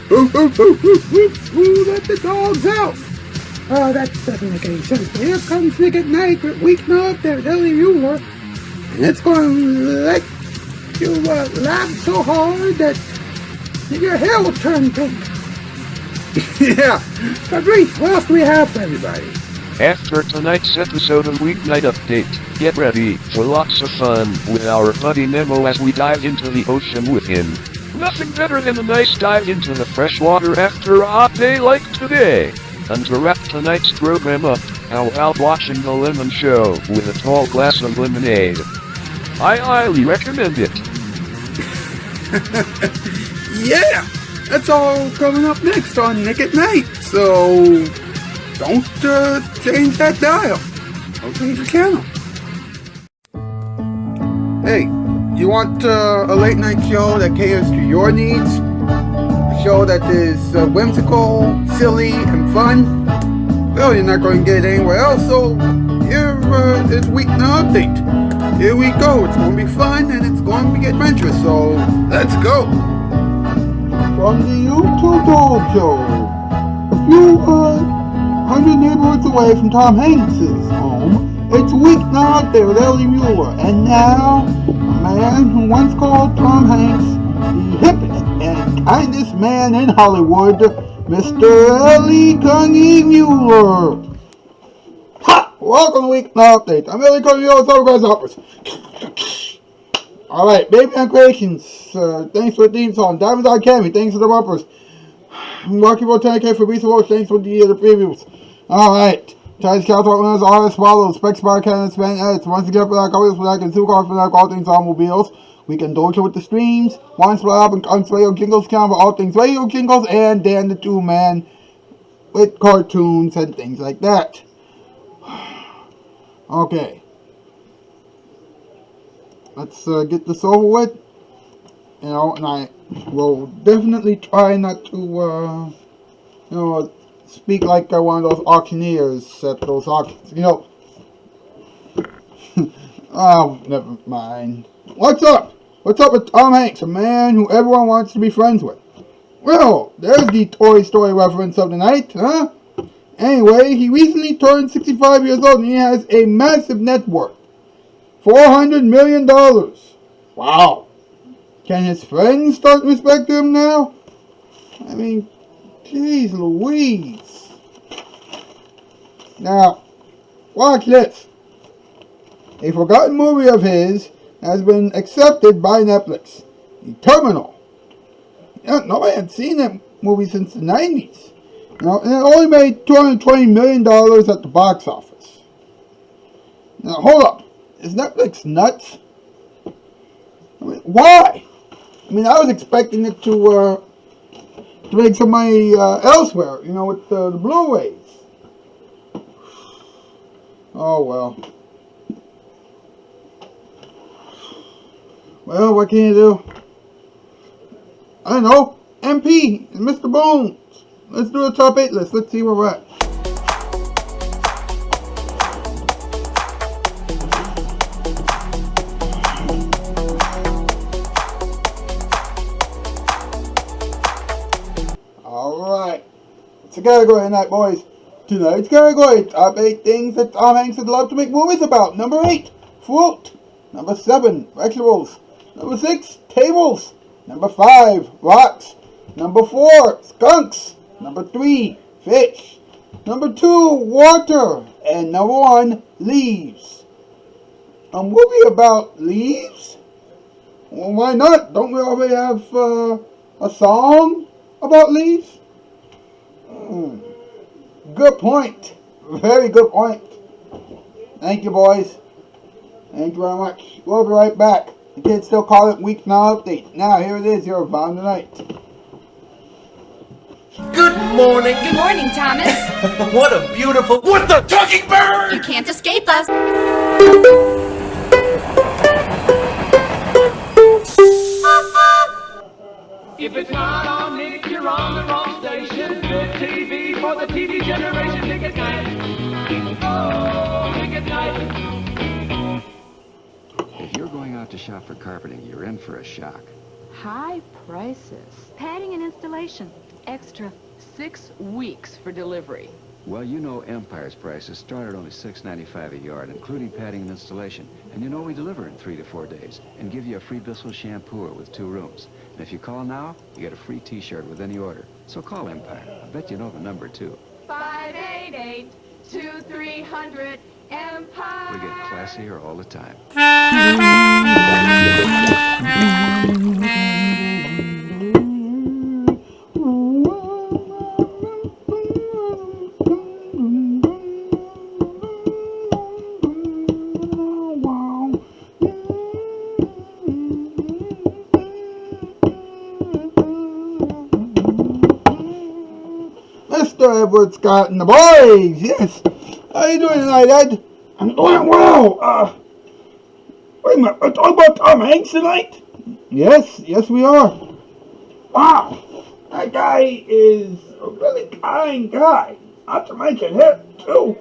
Let the dogs out. Oh, that doesn't make any sense. But here comes Weeknight with Weeknight there, Ellie Muller. And it's going to let you laugh so hard that your hair will turn pink. Yeah. Fabrice, what else do we have for everybody? After tonight's episode of Weeknight Update, get ready for lots of fun with our buddy Nemo as we dive into the ocean with him. Nothing better than a nice dive into the fresh water after a hot day like today. And to wrap tonight's program up, how about watching The Lemon Show with a tall glass of lemonade? I highly recommend it. Yeah, that's all coming up next on Nick at Night. So don't change that dial. Don't change the channel. Hey, you want a late night show that caters to your needs? A show that is whimsical, silly, and fun? Well, you're not going to get it anywhere else, so here is Weeknight Update. Here we go. It's going to be fun and it's going to be adventurous, so let's go. From the YouTube Dog Show, a few hundred neighborhoods away from Tom Hanks' home, it's Weeknight there with Ellie Muller, and now a man who once called Tom Hanks the hippest and kindest man in Hollywood, Mr. Ellie Connie Muller. Ha! Welcome to Weeknight Update. I'm Ellie Connie Muller, Southern Grasshoppers. Alright, Baby on Creations, thanks for the theme song. Diamonds on Cammy, thanks for the bumpers. Rocky Road 10K for Visa Roach, thanks for the previews. Alright. Chinese Caltrop winners are as follows. Specs by Cannon Span Edits. Once again for that, always for that, and two cars for that, all things automobiles. We can indulge with the streams. One split up and on radio jingles count for all things radio jingles, and Dan the Two Man with cartoons and things like that. Okay. Let's get this over with. You know, and I will definitely try not to, speak like one of those auctioneers at those auctions, you know. Oh, never mind. What's up? What's up with Tom Hanks, a man who everyone wants to be friends with? Well, there's the Toy Story reference of the night, huh? Anyway, he recently turned 65 years old and he has a massive net worth. $400 million. Wow. Can his friends start respecting him now? I mean, jeez Louise. Now, watch this. A forgotten movie of his has been accepted by Netflix. The Terminal. Nobody had seen that movie since the 90s. And it only made $220 million at the box office. Now, hold up. Is Netflix nuts? I mean, why? I mean, I was expecting it to make some money elsewhere, you know, with the Blu-rays. Oh, well. Well, what can you do? I don't know. MP and Mr. Bones. Let's do a top 8 list. Let's see where we're at. Alright. It's a category tonight, boys. Tonight's category, top 8 things that Tom Hanks would love to make movies about. Number 8, fruit. Number 7, vegetables. Number 6, tables. Number 5, rocks. Number 4, skunks. Number 3, fish. Number 2, water. And number 1, leaves. A movie about leaves? Well, why not? Don't we already have a song about leaves? Good point. Very good point. Thank you, boys. Thank you very much. We'll be right back. The kids still call it Weeknight Update. Now, here it is, your Bound Tonight. Good morning. Good morning, Thomas. What a beautiful... What the talking bird? You can't escape us. If it's not on Nick, you're on the wrong station. Good TV for the TV generation. Nick at Night. Oh, Nick at Night. If you're going out to shop for carpeting, you're in for a shock. High prices. Padding and installation. extra 6 weeks for delivery. Well, you know Empire's prices start at only $6.95 a yard, including padding and installation. And you know we deliver in 3 to 4 days and give you a free Bissell shampoo with 2 rooms. And if you call now, you get a free T-shirt with any order. So call Empire. I bet you know the number, too. 588-2300 Empire. We get classier all the time. Mr. Edward Scott and the boys, yes. How you doing tonight, Ed? I'm doing well. Wait a minute, we're talking about Tom Hanks tonight? Yes, we are. Wow, that guy is a really kind guy. Not to mention him, too.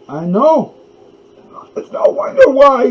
I know. It's no wonder why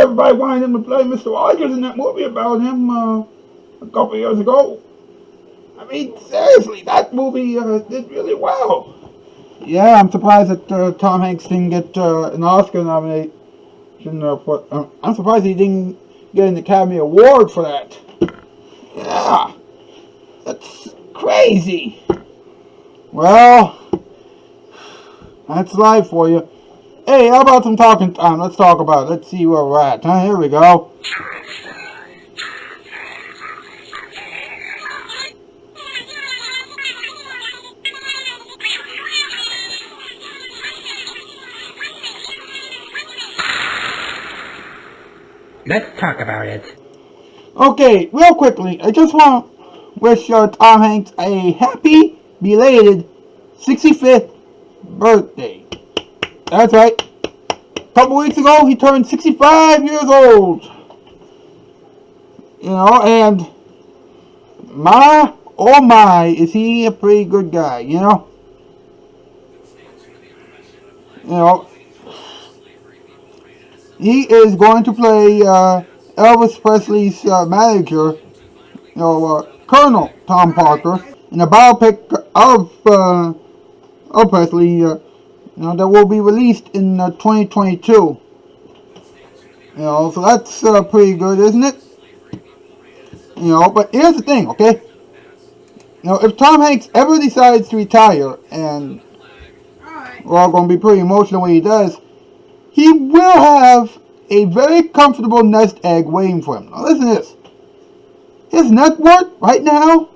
everybody wanted him to play Mr. Rogers in that movie about him a couple years ago. I mean, seriously, that movie did really well. Yeah, I'm surprised that Tom Hanks didn't get an Oscar nomination. I'm surprised he didn't get an Academy Award for that. Yeah, that's crazy. Well, that's life for you. Hey, how about some talking time? Let's talk about it. Let's see where we're at. Here we go. Let's talk about it. Okay, real quickly, I just want to wish Tom Hanks a happy, belated 65th birthday. That's right. A couple weeks ago, he turned 65 years old. You know, and oh my, is he a pretty good guy, you know? You know, he is going to play Elvis Presley's manager, you know, Colonel Tom Parker, in a biopic of Presley, you know, that will be released in 2022. You know, so that's pretty good, isn't it? You know, but here's the thing, okay? You know, if Tom Hanks ever decides to retire, and we're all going to be pretty emotional when he does, he will have a very comfortable nest egg waiting for him. Now listen to this. His net worth right now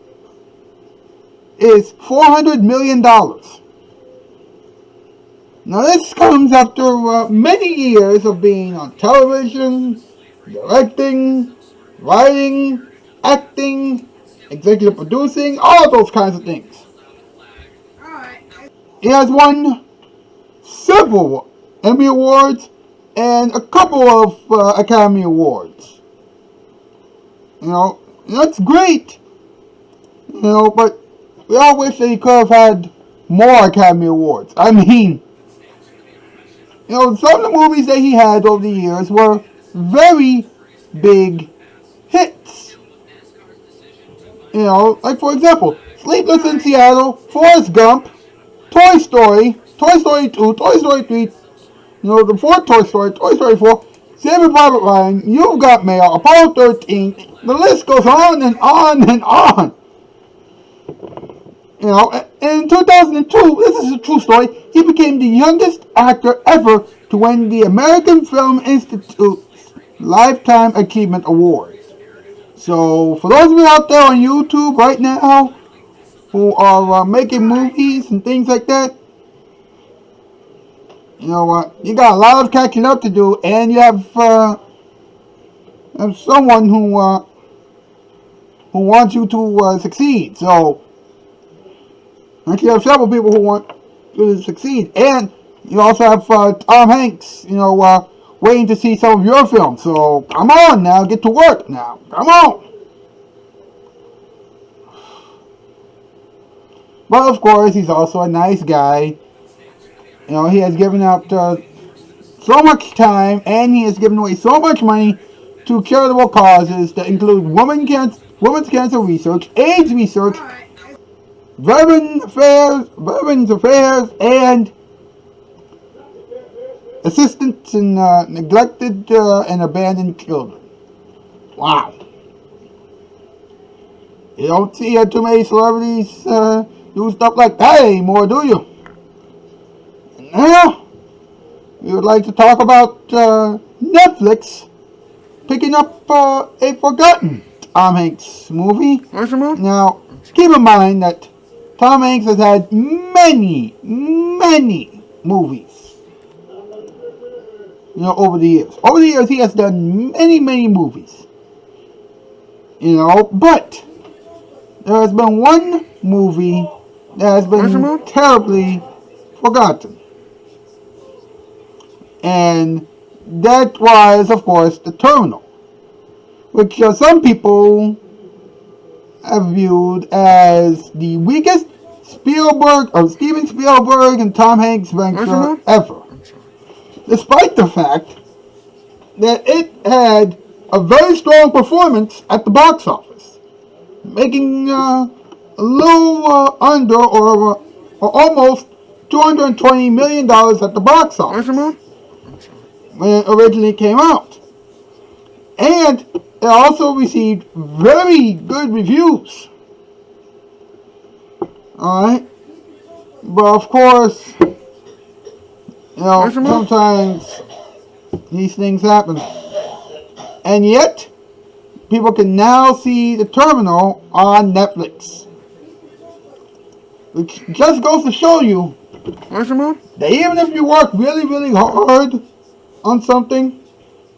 is $400 million. Now this comes after many years of being on television, directing, writing, acting, executive producing, all of those kinds of things. He has won several Emmy Awards and a couple of Academy Awards. You know, that's great. You know, but we all wish that he could have had more Academy Awards. I mean, you know, some of the movies that he had over the years were very big hits. You know, like for example, Sleepless in Seattle, Forrest Gump, Toy Story, Toy Story 2, Toy Story 3, you know, the fourth Toy Story, Toy Story 4, Saving Private Ryan, You've Got Mail, Apollo 13, the list goes on and on and on. You know, in 2002, this is a true story, he became the youngest actor ever to win the American Film Institute's Lifetime Achievement Award. So, for those of you out there on YouTube right now who are making movies and things like that, you know what? You got a lot of catching up to do, and you have someone who wants you to succeed. So, actually, you have several people who want you to succeed, and you also have Tom Hanks, you know, waiting to see some of your films. So, come on now, get to work now. Come on. But of course, he's also a nice guy. You know, he has given out so much time, and he has given away so much money to charitable causes that include women women's cancer research, AIDS research, veterans affairs, and assistance in neglected and abandoned children. Wow. You don't see too many celebrities do stuff like that anymore, do you? And now, we would like to talk about Netflix picking up a forgotten Tom Hanks movie. Now, keep in mind that Tom Hanks has had many movies. You know, over the years. Over the years, he has done many movies. You know, but there has been one movie that has been terribly forgotten. And that was, of course, The Terminal, which some people have viewed as the weakest Steven Spielberg and Tom Hanks venture ever. Despite the fact that it had a very strong performance at the box office, making a little under or almost $220 million at the box office when it originally came out. And it also received very good reviews. Alright? But of course, you know, sometimes these things happen. And yet, people can now see The Terminal on Netflix. Which just goes to show you that even if you work really hard on something,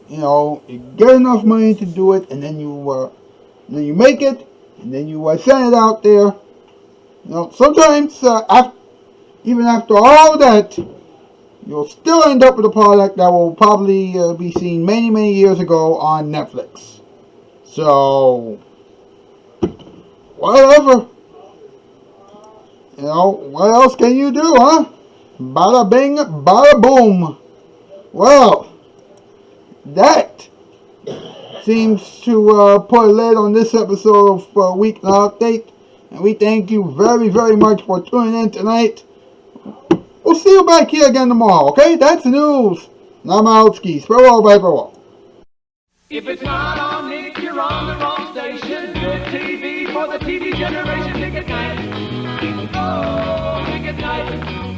you know, you get enough money to do it, and then you make it, and then you send it out there. You know, sometimes even after all that, you'll still end up with a product that will probably be seen many years ago on Netflix. So, whatever. You know, what else can you do, huh? Bada bing, bada boom. Well, that seems to put a lid on this episode of Weeknight Update. And we thank you very much for tuning in tonight. We'll see you back here again tomorrow, okay? That's the news. And I'm out skis. Farewell, bye, farewell. If it's not on Nick, you're on the wrong station. Good TV for the TV generation. Nick at night. Oh, Nick at night.